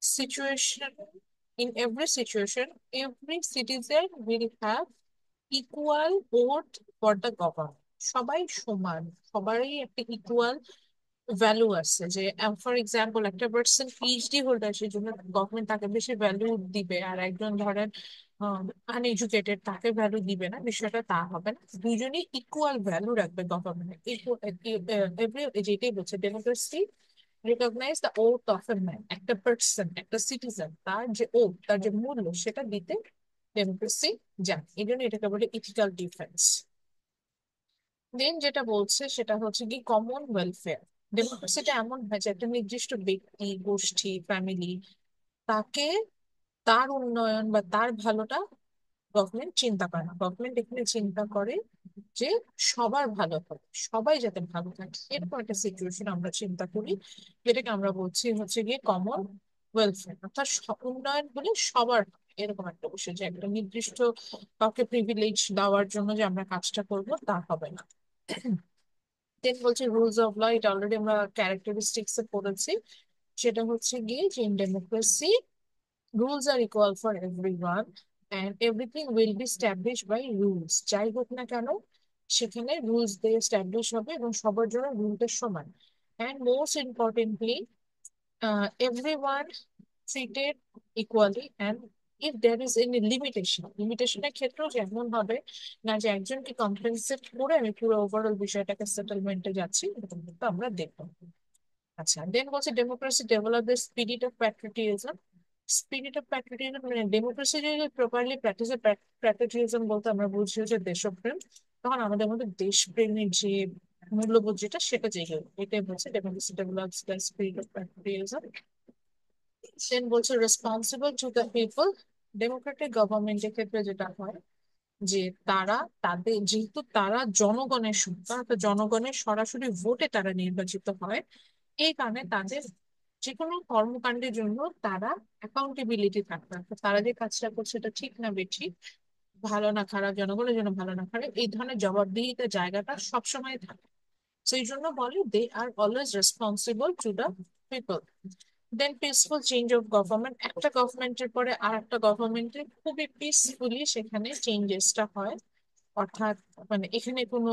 situation every situation every citizen will have equal vote for the government. সবাই সমান, সবারই একটা ইকুয়াল ভ্যালু আছে। যে ফর এক্সাম্পল একটা পার্সন পিএইচডি হোল্ডার, সেই জন্য গভর্নমেন্ট তাকে বেশি ভ্যালু দিবে, আর একজন ধরেন আনএডুকেটেড, তাকে ভ্যালু দিবে না, বিষয়টা তা হবে না। দুজনেই ইকুয়াল ভ্যালু রাখবে গভর্নমেন্ট। যেটাই বলছে democracy recognise the oath of a man. একটা পার্সন, একটা সিটিজেন, তার যে ওথ, তার যে মূল্য, সেটা দিতে ডেমোক্রেসি জানে। এই জন্য এটাকে বলে ইথিক্যাল ডিফেন্স। দেন যেটা বলছে সেটা হচ্ছে কি কমন ওয়েলফেয়ার। ডেমোক্রেসিটা এমন হয় যে একটা নির্দিষ্ট ব্যক্তি, গোষ্ঠী, ফ্যামিলি, তাকে তার উন্নয়ন বা তার ভালোটা গভর্নমেন্ট চিন্তা করে না। গভর্নমেন্ট এখানে চিন্তা করে যে সবার ভালো হবে, সবাই যাতে ভালো থাকে, এরকম একটা সিচুয়েশন আমরা চিন্তা করি, যেটাকে আমরা বলছি হচ্ছে গিয়ে কমন ওয়েলফেয়ার। অর্থাৎ উন্নয়ন হলে সবার হবে, এরকম একটা বিষয়, যে একটা নির্দিষ্ট কাউকে প্রিভিলেজ দেওয়ার জন্য যে আমরা কাজটা করব তা হবে না। দেন বলছে রুলস অফ ল, এটা অলরেডি আমরা ক্যারেক্টারিস্টিক্স এ পড়েছি। সেটা হচ্ছে গিয়ে যে in democracy rules are equal for everyone and everything will be established by rules. যাই হোক না কেন সেখানে রুলস দিয়ে স্ট্যাবলিশ হবে এবং সবার জন্য রুলটা সমান। And most importantly everyone treated equally, and if there is any লিমিটেশনের ক্ষেত্রেও যেমন হবে না যে একজনকে কম্পেনসেট করে আমি পুরো ওভারঅল বিষয়টাকে সেটেলমেন্টে যাচ্ছি, এরকম কিন্তু আমরা দেখবো। আচ্ছা, দেন বলছে democracy develop the spirit of patriotism. Spirit of patriotism মানে ডেমোক্রেসি যদি প্রপারলি প্র্যাকটিসে, প্যাট্রিয়টিজম বলতে আমরা বুঝি হচ্ছে দেশপ্রেম, তখন আমাদের মধ্যে দেশপ্রেমের যে মূল্যবোধ যেটা, সেটা জেগে ওঠে। এটাই বলছে democracy develops the spirit of patriotism. Then বলছে responsible to the people. Democratic গভর্নমেন্টের ক্ষেত্রে যেটা হয় যে তারা তাদের, যেহেতু তারা জনগণের সন্তান, তো জনগণের সরাসরি ভোটে তারা নির্বাচিত হয়, এই কারণে তাদের যে কোনো কর্মকাণ্ডের জন্য তারা অ্যাকাউন্টেবিলিটি থাকবে। অর্থাৎ তারা যে কাজটা করছে এটা ঠিক না বেঠিক, ভালো না খারাপ, জনগণের জন্য ভালো না খারাপ, এই ধরনের জবাবদিহিতার জায়গাটা সবসময় থাকে। সেই জন্য বলে they are always responsible to the people. Then peaceful change of government. একটা গভর্নমেন্টের পরে আর একটা গভর্নমেন্টে খুবই পিসফুলি সেখানে চেঞ্জেসটা হয়। অর্থাৎ মানে এখানে কোনো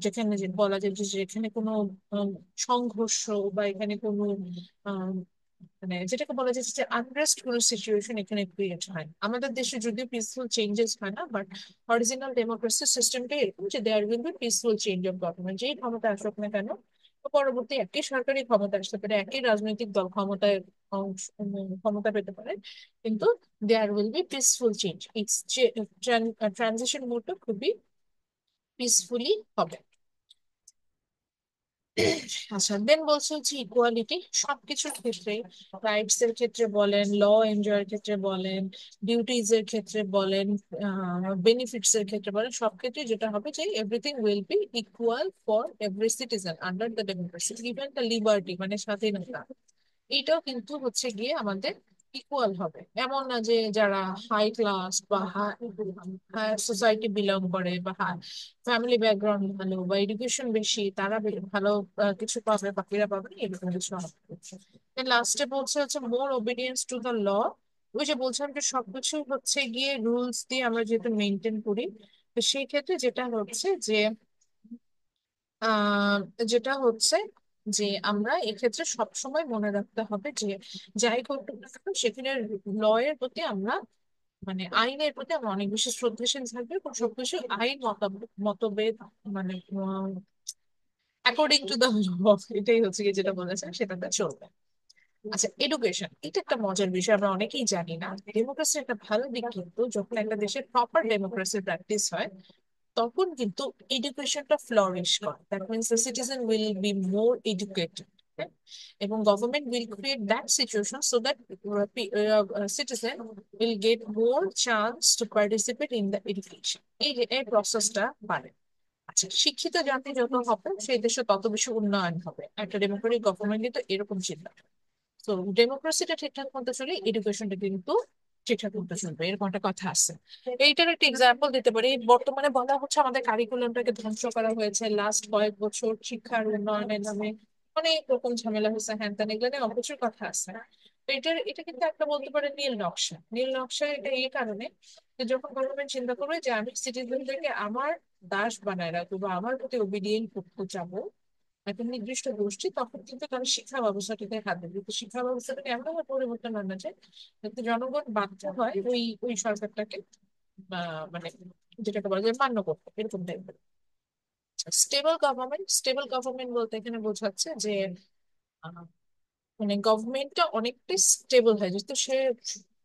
যেখানে যে বলা যায় যে এখানে কোনো আম, সংঘর্ষ বা এখানে কোনো আম, মানে যেটাকে বলা যাচ্ছে যে আনরেস্ট কোনো সিচুয়েশন এখানে ক্রিয়েট হয় না। আমাদের দেশে যদিও পিসফুল চেঞ্জেস হয় না, বাট অরিজিনাল ডেমোক্রেসি সিস্টেমটা এরকম যে there will be peaceful change of government. যেই ক্ষমতা আসুক না কেন, পরবর্তী একই সরকারি ক্ষমতা আসতে পারে, একই রাজনৈতিক দল ক্ষমতায় ক্ষমতা পেতে পারে, কিন্তু there will be peaceful change. It's transition মোডটা খুবই পিসফুলি হবে। আচ্ছা, দেন বলছে হচ্ছে ইকুয়ালিটি সবকিছুর ক্ষেত্রে, রাইটস এর ক্ষেত্রে বলেন, ল এনজয়ের ক্ষেত্রে বলেন, ডিউটিজ এর ক্ষেত্রে বলেন, বেনিফিটস এর ক্ষেত্রে বলেন, সব ক্ষেত্রে যেটা হবে যে everything will B equal for every citizen under the democracy. Even the liberty মানে স্বাধীনতা, এইটাও কিন্তু হচ্ছে গিয়ে আমাদের ইকুয়াল হবে, এমন না যে যারা হাই ক্লাস বা হাই সোসাইটি বিলং করে বা ফ্যামিলি ব্যাকগ্রাউন্ড ভালো বা এডুকেশন বেশি তারা ভালো কিছু পাবে, বাকিরা পাবে না, এরকম কিছু হবে। লাস্টে বলছে হচ্ছে মোর ওবিডিয়েন্স টু দ্য ল। ওই যে বলছিলাম যে সবকিছু হচ্ছে গিয়ে রুলস দিয়ে আমরা যেহেতু মেনটেন করি, তো সেই ক্ষেত্রে যেটা হচ্ছে যে আহ যেটা হচ্ছে যে আমরা এক্ষেত্রে সবসময় মনে রাখতে হবে যে যাই ঘটুক না কেন সেখানে ল এর প্রতি আমরা, মানে আইনের প্রতি আমরা অনেক বেশি শ্রদ্ধাশীল থাকবে এবং সবকিছু আইন মতভেদ, মানে অ্যাকর্ডিং টু দ্য ল, এটাই হচ্ছে কি যেটা বলেছেন সেটাতে চলবে। আচ্ছা, এডুকেশন এটা একটা মজার বিষয়, আমরা অনেকেই জানি না। ডেমোক্রেসির একটা ভালো দিক কিন্তু যখন একটা দেশে প্রপার ডেমোক্রেসি প্র্যাকটিস হয় তখন কিন্তু এডুকেশনটা ফ্লোরিশ করে। That means the citizen will be more educated, এবং government will create that situation so that citizen will get more chance to participate in the education. এই প্রসেসটা পারে। আচ্ছা, শিক্ষিত জাতি যত হবে সেই দেশে তত বেশি উন্নয়ন হবে, একটা ডেমোক্রেটিক গভর্নমেন্টই তো এরকম চিন্তা। তো ডেমোক্রেসিটা ঠিকঠাক মতো চলে, এডুকেশনটা কিন্তু ঠিকঠাক মতো চলবে, এরকম একটা কথা আছে। এইটার একটা এক্সাম্পল দিতে পারি। বর্তমানে বলা হচ্ছে আমাদের কারিকুলামটাকে ধ্বংস করা হয়েছে লাস্ট কয়েক বছর শিক্ষার উন্নয়নের নামে, অনেক রকম ঝামেলা হয়েছে, হ্যান ত্যান, এগুলো নিয়ে অনেক কিছুর কথা আছে। তো এটা কিন্তু একটা বলতে পারে নীল নকশা। নীল নকশা এটা এই কারণে যে যখন গভর্নমেন্ট চিন্তা করবে যে আমি সিটিজেনদেরকে আমার দাস বানায় রাখবো বা আমার প্রতি ওবিডিয়েন্ট করতে চাবো একটা নির্দিষ্ট গোষ্ঠী, তখন কিন্তু তারা শিক্ষা ব্যবস্থাটাকে হাত দেবে। কিন্তু শিক্ষা ব্যবস্থাটাকে এমন ভাবে পরিবর্তন আনা যায় যাতে জনগণ বাধ্য হয় ওই ওই সরকারটাকে মানে যেটাকে বলা যায় মান্য করতে, এরকম টাইপের। স্টেবল গভর্নমেন্ট বলতে এখানে বোঝাচ্ছে যে আহ, মানে গভর্নমেন্টটা অনেকটাই স্টেবল হয় যেহেতু সে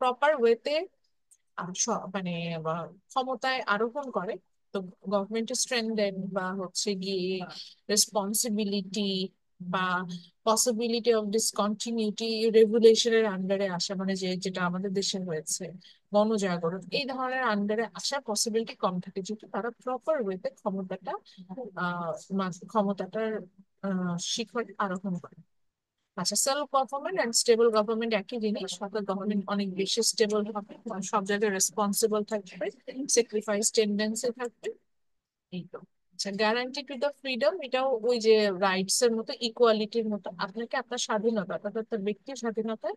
প্রপার ওয়েতে মানে বা ক্ষমতায় আরোহণ করে। তো গভর্নমেন্টের স্ট্রেংথেন বা হচ্ছে গিয়ে রেসপন্সিবিলিটি বা পসিবিলিটি অফ ডিসকন্টিনিউটি রেগুলেশনের আন্ডারে আসা, মানে যে যেটা আমাদের দেশে হয়েছে গণজাগরণ, এই ধরনের আন্ডারে আসার পসিবিলিটি কম থাকে যেহেতু তারা প্রপার ওয়েতে ক্ষমতাটার শিখরে আরোহণ করে। আচ্ছা, self government and stable government একই জিনিস, সরকার গভর্নমেন্ট অনেক বেশি স্টেবল হবে, সব জায়গায় রেসপন্সিবল থাকবে, স্যাক্রিফাইস টেন্ডেন্সি থাকবে, এই তো। আচ্ছা, গ্যারান্টি টু দ্য ফ্রিডম, এটাও ওই যে রাইটস এর মতো, ইকুয়ালিটির মতো, আপনাকে আপনার স্বাধীনতা অর্থাৎ আপনার ব্যক্তির স্বাধীনতায়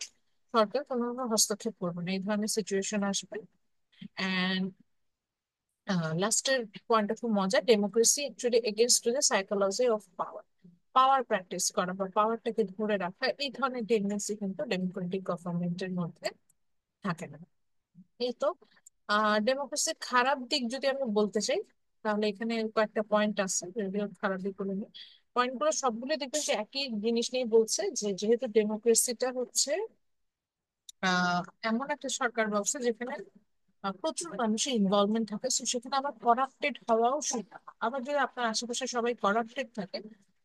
সরকার কোনো রকম হস্তক্ষেপ করবে না, এই ধরনের সিচুয়েশন আসবে। অ্যান্ড লাস্টের পয়েন্টটা খুব মজা, democracy actually against to the psychology of power. Power practice করা বা পাওয়ারটাকে ধরে রাখা, এই ধরনের টেন্ডেন্সি কিন্তু ডেমোক্রেটিক গভর্নমেন্টের মধ্যে থাকে না। এই তো। ডেমোক্রেসির খারাপ দিক যদি আমি বলতে চাই তাহলে এখানে কয়েকটা পয়েন্ট আছে, যদিও খারাপ দিকগুলো নিয়ে পয়েন্টগুলো সবগুলো দেখবেন যে একই জিনিস নিয়ে বলছে যে যেহেতু ডেমোক্রেসিটা হচ্ছে আহ এমন একটা সরকার ব্যবস্থা যেখানে প্রচুর মানুষের ইনভলভমেন্ট থাকে, তো সেখানে আবার করাপ্টেড হওয়াও সুবিধা। আবার যদি আপনার আশেপাশে সবাই করাপ্টেড থাকে,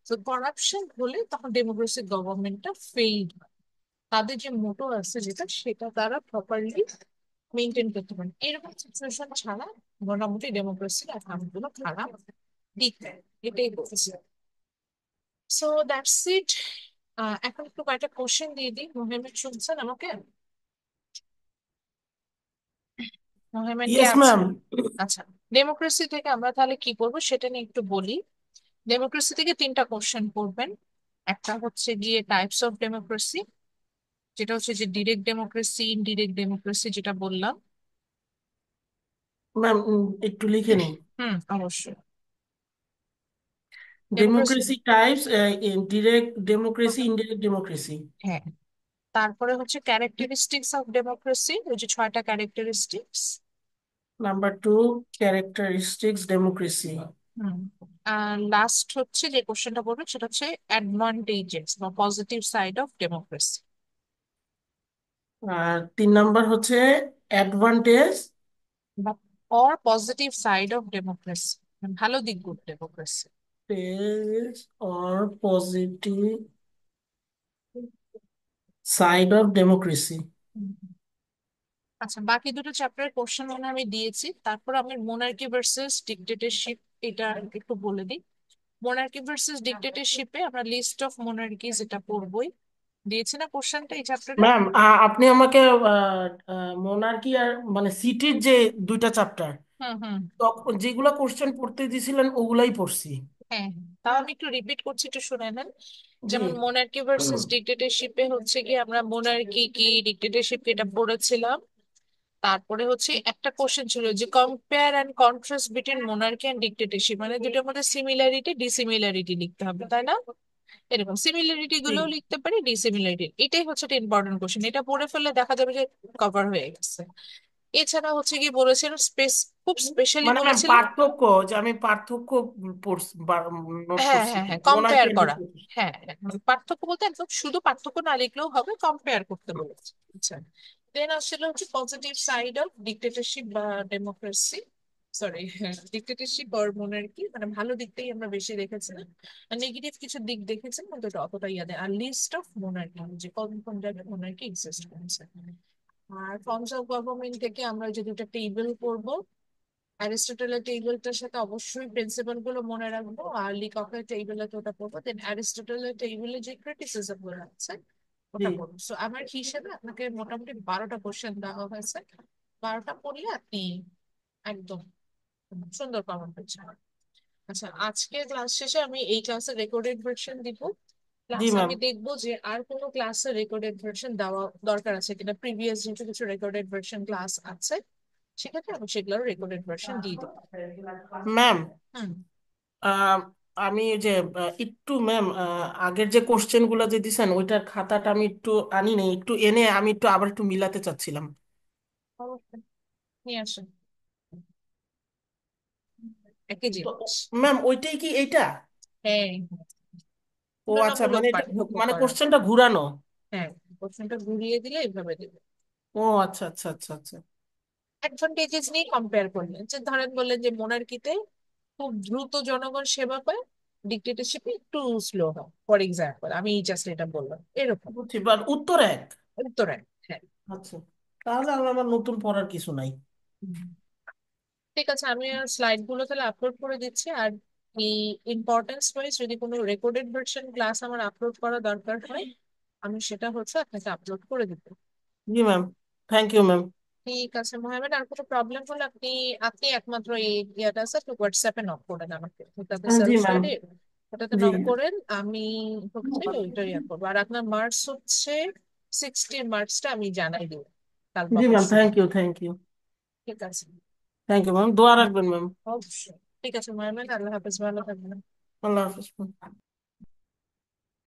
তো করাপশন হলে তখন ডেমোক্রেসিক গভর্নমেন্টটা ফেইল্ড হয়। তাদের যে মোটো আছে যেটা সেটা তারা প্রপারলি মেনটেন করতে পারে, এরকম সিচুয়েশন ছাড়া মোটামুটি ডেমোক্রেসির কাজগুলো খারাপ দিক দেয়, এটাই বলছি। So that's it. এখন একটু কয়েকটা কোশ্চেন দিয়ে দিই। মোহাম্মদ শুনছেন আমাকে? মোহাম্মদ কে ইয়েস ম্যাম। আছেন? আচ্ছা, ডেমোক্রেসি থেকে আমরা তাহলে কি করবো সেটা নিয়ে একটু বলি। ডেমোক্রেসি থেকে তিনটা কোশ্চেন পড়বেন। একটা হচ্ছে গিয়ে টাইপস অফ ডেমোক্রেসি, যেটা হচ্ছে যে ডিরেক্ট ডেমোক্রেসি, ইনডিরেক্ট ডেমোক্রেসি যেটা বললাম। ম্যাম একটু লিখে নিন। হুম, অবশ্যই। Democracy, democracy types, direct democracy, indirect democracy. হ্যাঁ। তারপরে হচ্ছে ক্যারেক্টারিস্টিক্স অফ ডেমোক্রেসি, ওই যে ছয়টা characteristics. Number two, characteristics democracy. হুম। আর লাস্ট হচ্ছে যে কোশ্চেনটা পড়বে সেটা হচ্ছে অ্যাডভান্টেজেস বা পজিটিভ সাইড অফ ডেমোক্রেসি আর তিন নাম্বার হচ্ছে অ্যাডভান্টেজ বা or positive side of democracy, ভালো দিকগুলো democracy. Or positive side of democracy. আচ্ছা, বাকি দুটো চ্যাপ্টারের কোশ্চেন মনে হয় আমি দিয়েছি। তারপর আমি মোনার্কি ভার্সেস ডিক্টেটরশিপ এটা একটু বলে দিই। মোনার্কি ভার্সেস ডিক্টেটরশিপে আমরা লিস্ট অফ মোনার্কিজ এটা পড়বই। দিয়েছে না কোশ্চেনটা এই চ্যাপ্টারে? ম্যাম, আপনি আমাকে মোনার্কি আর মানে সিটির যে দুইটা চ্যাপ্টার, হুম হুম। তখন যেগুলা কোশ্চেন পড়তে দিছিলেন ওগুলাই পড়ছি। হ্যাঁ, তাও আমি একটু রিপিট করছি, একটু শুনে নেন। জি। যেমন মোনার্কি ভার্সেস ডিক্টেটরশিপে হচ্ছে কি আমরা মোনার্কি কি ডিক্টেটরশিপ কি এটা পড়েছিলাম। তারপরে হচ্ছে একটা কোশ্চেন ছিল যে compare and contrast between monarchy and dictatorship, মানে দুটোর মধ্যে সিমিলারিটি ডিসিমিলারিটি লিখতে হবে, তাই না? এরকম সিমিলারিটি জি। গুলোও লিখতে পারি, ডিসিমিলারিটি, এটাই হচ্ছে একটা ইম্পর্টেন্ট কোশ্চেন। এটা পড়ে ফেললে দেখা যাবে যে কভার হয়ে গেছে। এছাড়া হচ্ছে কি বলেছিলেন, খুব স্পেশালি মানে ম্যাম বলেছিলেন। পার্থক্য, যে আমি পার্থক্য পড়ছি, নোট হ্যাঁ করছি হ্যাঁ হ্যাঁ, মোনার্কি কম্পেয়ার আর করা। ডিক্টেটরশিপ। হ্যাঁ হ্যাঁ, মানে পার্থক্য বলতে একদম শুধু পার্থক্য না লিখলেও হবে, কম্পেয়ার করতে বলেছে। আচ্ছা, দেন আসলে হচ্ছে পজিটিভ সাইড অফ ডিক্টেটরশিপ বা ডেমোক্রেসি, সরি, ডিক্টেটরশিপ আর মনার্কি, মানে ভালো দিকটাই আমরা বেশি দেখেছিলাম। আর নেগেটিভ কিছু দিক দেখেছেন কিন্তু এটা অতটা ইয়াদে। আর লিস্ট অফ মোনার্কি, যে কোন কোন জায়গায় মোনার্কি এক্সিস্ট করছে। আর ফর্মস অফ গভর্নমেন্ট থেকে আমরা যে দুটো টেবিল করব, অ্যারিস্টটলের টেবিলটার সাথে অবশ্যই প্রিন্সিপাল গুলো মনে রাখবো, আর লিককের টেবিলে তো ওটা পড়বো, দেন অ্যারিস্টটলের টেবিলে যে ক্রিটিসিজম গুলো আছে জি। ওটা পড়বো। সো আমার হিসেবে আপনাকে মোটামুটি 12টা কোশ্চেন দেওয়া হয়েছে। 12টা পড়লে আপনি একদম সুন্দর পাবেন হচ্ছে। আচ্ছা, আজকে ক্লাস শেষে আমি এই ক্লাসের রেকর্ডেড ভার্সন দিব। G plus ma'am. আমি দেখবো যে আর কোনো ক্লাসের রেকর্ডেড ভার্সন দেওয়া দরকার আছে কিনা, প্রিভিয়াস যেহেতু কিছু রেকর্ডেড ভার্সন ক্লাস আছে সেক্ষেত্রে আমি সেগুলোর রেকর্ডেড ভার্সন দিয়ে দিবো। ম্যাম, হুম। আহ, আমি ওই যে একটু ম্যাম, আগের যে কোশ্চেন গুলো যে দিছেন ওইটার খাতাটা আমি একটু আনি নেই, একটু এনে আমি একটু আবার একটু মিলাতে চাচ্ছিলাম। অবশ্যই নিয়ে আসেন, একই তো জিনিস। ম্যাম ওইটাই কি এইটা? হ্যাঁ, ও আচ্ছা, তুলনামূলক মানে এটা পার্থক্য মানে করা। কোশ্চেনটা ঘুরানো। হ্যাঁ, কোশ্চেনটা ঘুরিয়ে দিলে এইভাবে দেবে। ও আচ্ছা আচ্ছা আচ্ছা আচ্ছা। অ্যাডভান্টেজেস নিয়ে কম্পেয়ার করলেন, যে ধরেন বললেন যে মোনার্কিতে খুব দ্রুত জনগণ সেবা পায়, ডিক্টেটরশিপে একটু স্লো হয়, ফর এক্সাম্পল আমি জাস্ট এটা বললাম এরকম। বুঝছি, বাট উত্তর এক। উত্তরায়, হ্যাঁ। আচ্ছা, তাহলে আমার নতুন পড়ার কিছু নাই। হুম। ঠিক আছে, আমি স্লাইড গুলো তাহলে আপলোড করে দিচ্ছি। আর এই ইম্পর্টেন্স ওয়াইজ যদি কোনো রেকর্ডেড ভার্সন ক্লাস আমার আপলোড করা দরকার হয়, আমি সেটা হচ্ছে আপনাকে আপলোড করে দিব। জি ম্যাম, থ্যাংক ইউ ম্যাম। ঠিক আছে মোহামেড, আর কোনো প্রবলেম হলে আপনি আপনি একমাত্র এই ইয়াটা আছে আপনি হোয়াটসঅ্যাপে নক করেন আমাকে, ওটাতে জি সেলফ ম্যাম। স্টাডি, ওটাতে জি। নক করেন। আমি হচ্ছে ওইটা ইয়া করবো। আর আপনার মার্কস হচ্ছে 60 মার্কসটা আমি জানাই দিব কাল বা জি ম্যাম, পরশু। Thank you thank you. ঠিক আছে। থ্যাংক ইউ ম্যাম, দোয়া রাখবেন ম্যাম। অবশ্যই। ঠিক আছে মোহামেড, আল্লাহ হাফেজ, ভালো থাকবেন। আল্লাহ হাফিজ ম্যাম।